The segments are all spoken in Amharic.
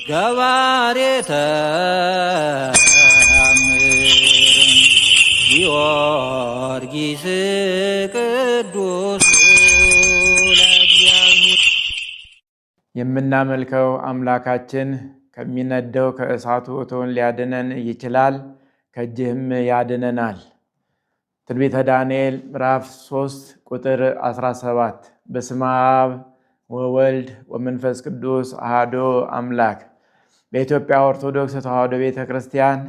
ገባሬ ተአምር ጊዮርጊስ ቅዱስ ለእግዚአብሔር። የምናመልከው አምላካችን ከሚነደው ከእሳቱ እቶን ሊያድነን ይችላል፣ ከእጅህም ያድነናል። ትንቢተ ዳንኤል ምዕራፍ 3 ቁጥር 17 በስመ አብ ወወልድ ወመንፈስ ቅዱስ አሐዱ አምላክ። በኢትዮጵያ ኦርቶዶክስ ተዋሕዶ ቤተ ክርስቲያን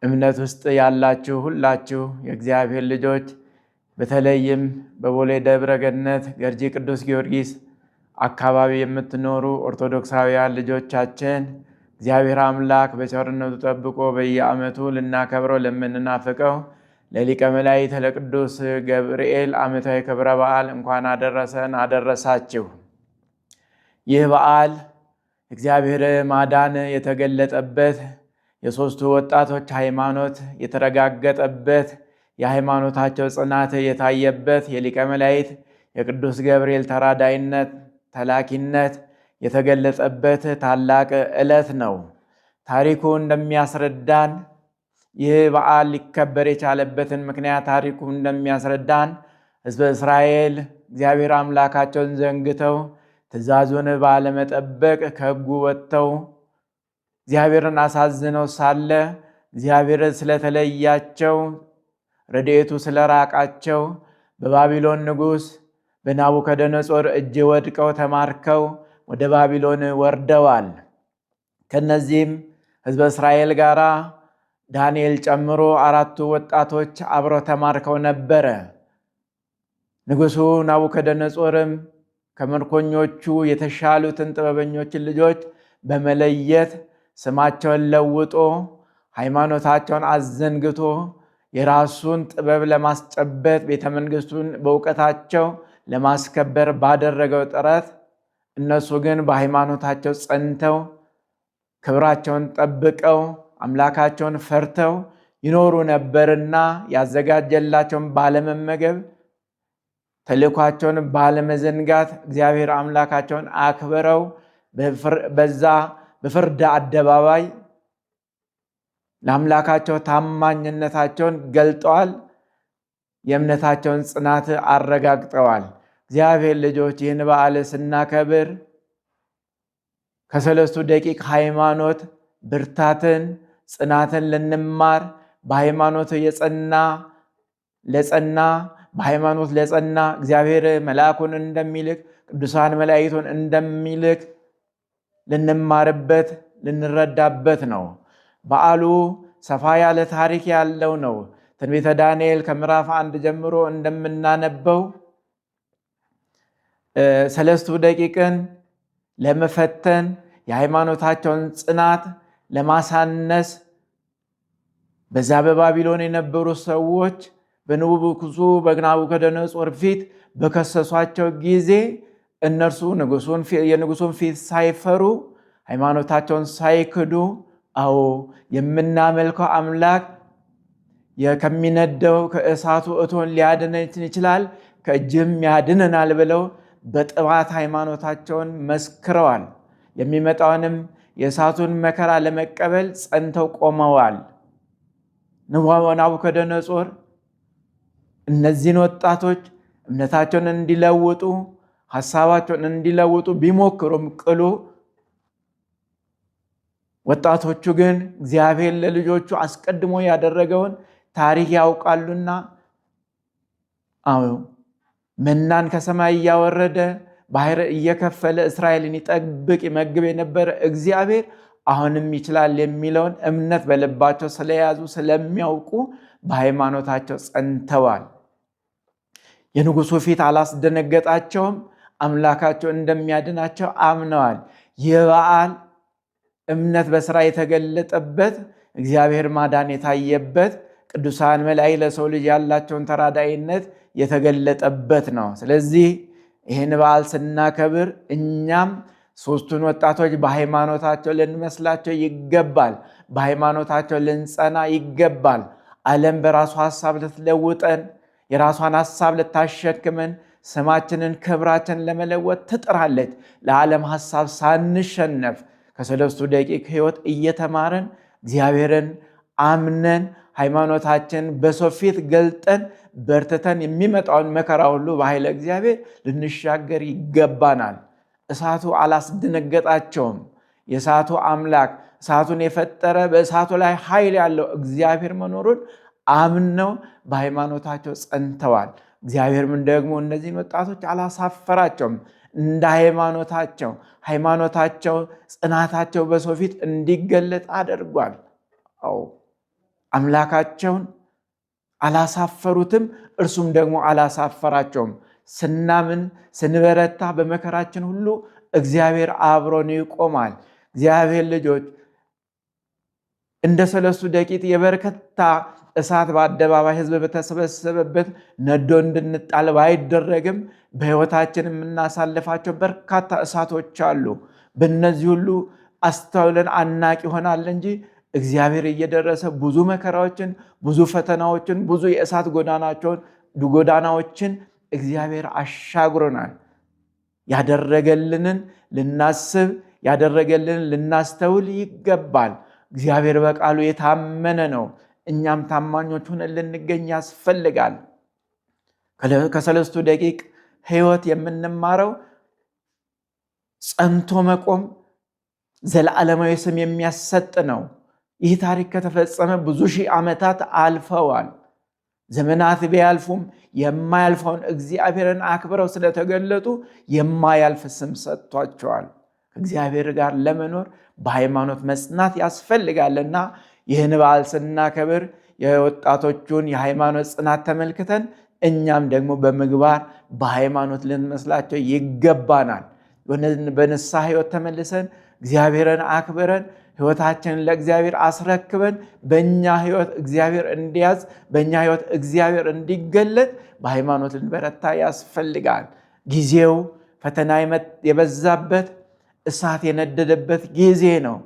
እምነት ውስጥ ያላችሁ ሁላችሁ የእግዚአብሔር ልጆች፣ በተለይም በቦሌ ደብረ ገነት ገርጂ ቅዱስ ጊዮርጊስ አካባቢ የምትኖሩ ኦርቶዶክሳውያን ልጆቻችን እግዚአብሔር አምላክ በቸርነቱ ጠብቆ በየዓመቱ ልናከብረው ለምንናፍቀው ለሊቀ መላእክት ለቅዱስ ገብርኤል ዓመታዊ ክብረ በዓል እንኳን አደረሰን አደረሳችሁ። ይህ በዓል እግዚአብሔር ማዳን የተገለጠበት፣ የሦስቱ ወጣቶች ሃይማኖት የተረጋገጠበት፣ የሃይማኖታቸው ጽናት የታየበት፣ የሊቀ መላእክት የቅዱስ ገብርኤል ተራዳይነት ተላኪነት የተገለጸበት ታላቅ ዕለት ነው። ታሪኩ እንደሚያስረዳን ይህ በዓል ሊከበር የቻለበትን ምክንያት ታሪኩ እንደሚያስረዳን ሕዝበ እስራኤል እግዚአብሔር አምላካቸውን ዘንግተው ትእዛዙን ባለመጠበቅ ከሕጉ ወጥተው እግዚአብሔርን አሳዝነው ሳለ እግዚአብሔር ስለተለያቸው ረድኤቱ ስለራቃቸው በባቢሎን ንጉሥ በናቡከደነጾር እጅ ወድቀው ተማርከው ወደ ባቢሎን ወርደዋል። ከነዚህም ሕዝበ እስራኤል ጋር ዳንኤል ጨምሮ 4 ወጣቶች አብረው ተማርከው ነበረ። ንጉሡ ናቡከደነጾርም ከምርኮኞቹ የተሻሉትን ጥበበኞችን ልጆች በመለየት ስማቸውን ለውጦ ሃይማኖታቸውን አዘንግቶ የራሱን ጥበብ ለማስጨበጥ ቤተ መንግሥቱን በእውቀታቸው ለማስከበር ባደረገው ጥረት እነሱ ግን በሃይማኖታቸው ጸንተው ክብራቸውን ጠብቀው አምላካቸውን ፈርተው ይኖሩ ነበርና ያዘጋጀላቸውን ባለመመገብ ተልእኳቸውን ባለመዘንጋት እግዚአብሔር አምላካቸውን አክብረው በዛ በፍርድ አደባባይ ለአምላካቸው ታማኝነታቸውን ገልጠዋል። የእምነታቸውን ጽናት አረጋግጠዋል። እግዚአብሔር ልጆች ይህን በዓል ስናከብር ከ3 ደቂቅ ሃይማኖት ብርታትን ጽናትን ልንማር በሃይማኖት በሃይማኖት ለጸና እግዚአብሔር መልአኩን እንደሚልክ ቅዱሳን መላእክቱን እንደሚልክ ልንማርበት ልንረዳበት ነው። በዓሉ ሰፋ ያለ ታሪክ ያለው ነው። ትንቢተ ዳንኤል ከምዕራፍ 1 ጀምሮ እንደምናነበው 3 ደቂቅን ለመፈተን የሃይማኖታቸውን ጽናት ለማሳነስ በዛ በባቢሎን የነበሩ ሰዎች በንጉሡ በናቡከደነጾር ፊት በከሰሷቸው ጊዜ እነርሱ የንጉሡን ፊት ሳይፈሩ ሃይማኖታቸውን ሳይክዱ አዎ የምናመልከው አምላክ ከሚነደው ከእሳቱ እቶን ሊያድነን ይችላል፣ ከእጅም ያድነናል ብለው በጥባት ሃይማኖታቸውን መስክረዋል። የሚመጣውንም የእሳቱን መከራ ለመቀበል ጸንተው ቆመዋል። ናቡከደነጾር እነዚህን ወጣቶች እምነታቸውን እንዲለውጡ ሐሳባቸውን እንዲለውጡ ቢሞክሩም ቅሉ ወጣቶቹ ግን እግዚአብሔር ለልጆቹ አስቀድሞ ያደረገውን ታሪክ ያውቃሉና መናን ከሰማይ እያወረደ ባህር እየከፈለ እስራኤልን ይጠብቅ ይመግብ የነበረ እግዚአብሔር አሁንም ይችላል የሚለውን እምነት በልባቸው ስለያዙ ስለሚያውቁ በሃይማኖታቸው ጸንተዋል። የንጉሡ ፊት አላስደነገጣቸውም። አምላካቸው እንደሚያድናቸው አምነዋል። ይህ በዓል እምነት በሥራ የተገለጠበት እግዚአብሔር ማዳን የታየበት ቅዱሳን መላእክት ለሰው ልጅ ያላቸውን ተራዳይነት የተገለጠበት ነው። ስለዚህ ይህን በዓል ስናከብር እኛም ሶስቱን ወጣቶች በሃይማኖታቸው ልንመስላቸው ይገባል። በሃይማኖታቸው ልንጸና ይገባል። ዓለም በራሱ ሐሳብ ልትለውጠን፣ የራሷን ሐሳብ ልታሸክመን፣ ስማችንን ክብራችንን ለመለወጥ ትጥራለች። ለዓለም ሐሳብ ሳንሸነፍ ከሰለስቱ ደቂቅ ሕይወት እየተማረን እግዚአብሔርን አምነን ሃይማኖታችን በሰው ፊት ገልጠን በርትተን የሚመጣውን መከራ ሁሉ በኃይለ እግዚአብሔር ልንሻገር ይገባናል። እሳቱ አላስደነገጣቸውም። የእሳቱ አምላክ እሳቱን የፈጠረ በእሳቱ ላይ ኃይል ያለው እግዚአብሔር መኖሩን አምነው በሃይማኖታቸው ጸንተዋል። እግዚአብሔርም ደግሞ እነዚህን ወጣቶች አላሳፈራቸውም። እንደ ሃይማኖታቸው ጽናታቸው በሰው ፊት እንዲገለጥ አድርጓል። አምላካቸውን አላሳፈሩትም፣ እርሱም ደግሞ አላሳፈራቸውም። ስናምን ስንበረታ በመከራችን ሁሉ እግዚአብሔር አብሮን ይቆማል። እግዚአብሔር ልጆች እንደ ሰለስቱ ደቂቅ የበረከታ እሳት በአደባባይ ሕዝብ በተሰበሰበበት ነዶ እንድንጣል ባይደረግም በሕይወታችን የምናሳልፋቸው በርካታ እሳቶች አሉ። በእነዚህ ሁሉ አስተውለን አናቂ ይሆናል እንጂ እግዚአብሔር እየደረሰ ብዙ መከራዎችን፣ ብዙ ፈተናዎችን፣ ብዙ የእሳት ጎዳናዎችን እግዚአብሔር አሻግሮናል። ያደረገልንን ልናስብ፣ ያደረገልንን ልናስተውል ይገባል። እግዚአብሔር በቃሉ የታመነ ነው። እኛም ታማኞች ሆነን ልንገኝ ያስፈልጋል። ከሰለስቱ ደቂቅ ሕይወት የምንማረው ጸንቶ መቆም ዘለዓለማዊ ስም የሚያሰጥ ነው። ይህ ታሪክ ከተፈጸመ ብዙ ሺህ ዓመታት አልፈዋል። ዘመናት ቢያልፉም የማያልፈውን እግዚአብሔርን አክብረው ስለተገለጡ የማያልፍ ስም ሰጥቷቸዋል። ከእግዚአብሔር ጋር ለመኖር በሃይማኖት መጽናት ያስፈልጋልና ይህን በዓል ስናከብር የወጣቶቹን የሃይማኖት ጽናት ተመልክተን እኛም ደግሞ በምግባር በሃይማኖት ልንመስላቸው ይገባናል። በንስሐ ሕይወት ተመልሰን እግዚአብሔርን አክብረን ሕይወታችንን ለእግዚአብሔር አስረክበን በእኛ ሕይወት እግዚአብሔር እንዲያዝ፣ በእኛ ሕይወት እግዚአብሔር እንዲገለጥ በሃይማኖት ልንበረታ ያስፈልጋል። ጊዜው ፈተና የበዛበት እሳት የነደደበት ጊዜ ነው።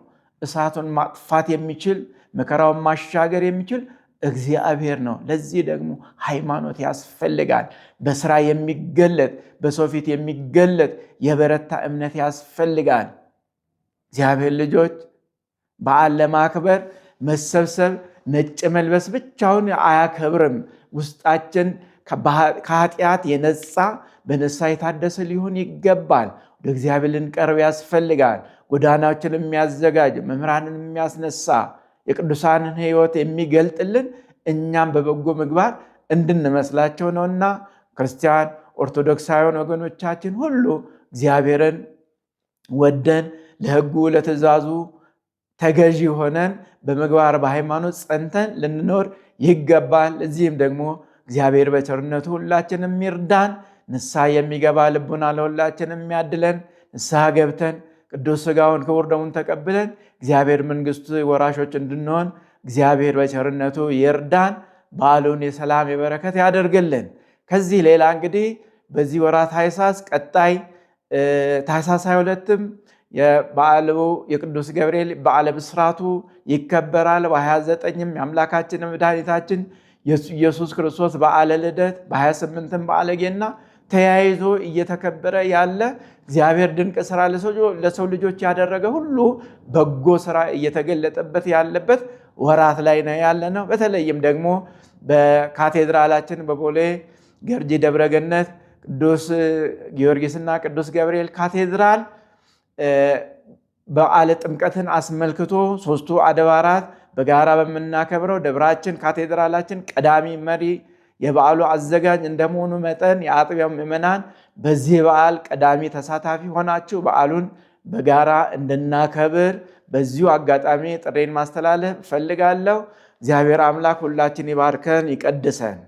እሳቱን ማጥፋት የሚችል መከራውን ማሻገር የሚችል እግዚአብሔር ነው። ለዚህ ደግሞ ሃይማኖት ያስፈልጋል። በስራ የሚገለጥ በሰው ፊት የሚገለጥ የበረታ እምነት ያስፈልጋል። እግዚአብሔር ልጆች በዓል ለማክበር መሰብሰብ፣ ነጭ መልበስ ብቻውን አያከብርም። ውስጣችን ከኃጢአት የነጻ በንስሐ የታደሰ ሊሆን ይገባል። ወደ እግዚአብሔር ልንቀርብ ያስፈልጋል። ጎዳናዎችን የሚያዘጋጅ መምህራንን የሚያስነሳ የቅዱሳንን ሕይወት የሚገልጥልን እኛም በበጎ ምግባር እንድንመስላቸው ነውና ክርስቲያን ኦርቶዶክሳውያን ወገኖቻችን ሁሉ እግዚአብሔርን ወደን ለሕጉ ለትእዛዙ ተገዢ ሆነን በምግባር በሃይማኖት ጸንተን ልንኖር ይገባል። እዚህም ደግሞ እግዚአብሔር በቸርነቱ ሁላችንም ይርዳን። ንስሐ የሚገባ ልቡና ለሁላችንም የሚያድለን። ንስሐ ገብተን ቅዱስ ሥጋውን ክቡር ደሙን ተቀብለን እግዚአብሔር መንግሥቱ ወራሾች እንድንሆን እግዚአብሔር በቸርነቱ ይርዳን። በዓሉን የሰላም የበረከት ያደርግልን። ከዚህ ሌላ እንግዲህ በዚህ ወራት ታኅሳስ ቀጣይ ታኅሳስ 22ም የበዓሉ የቅዱስ ገብርኤል በዓለ ብስራቱ ይከበራል። በ29ም የአምላካችን መድኃኒታችን ኢየሱስ ክርስቶስ በዓለ ልደት፣ በ28ም በዓለ ገና ተያይዞ እየተከበረ ያለ እግዚአብሔር ድንቅ ስራ ለሰው ልጆች ያደረገ ሁሉ በጎ ስራ እየተገለጠበት ያለበት ወራት ላይ ነው ያለ ነው። በተለይም ደግሞ በካቴድራላችን በቦሌ ገርጂ ደብረገነት ቅዱስ ጊዮርጊስና ቅዱስ ገብርኤል ካቴድራል በዓለ ጥምቀትን አስመልክቶ ሦስቱ አድባራት በጋራ በምናከብረው ደብራችን ካቴድራላችን ቀዳሚ መሪ የበዓሉ አዘጋጅ እንደመሆኑ መጠን የአጥቢያው ምዕመናን በዚህ በዓል ቀዳሚ ተሳታፊ ሆናችሁ በዓሉን በጋራ እንድናከብር በዚሁ አጋጣሚ ጥሬን ማስተላለፍ እፈልጋለሁ። እግዚአብሔር አምላክ ሁላችን ይባርከን ይቀድሰን።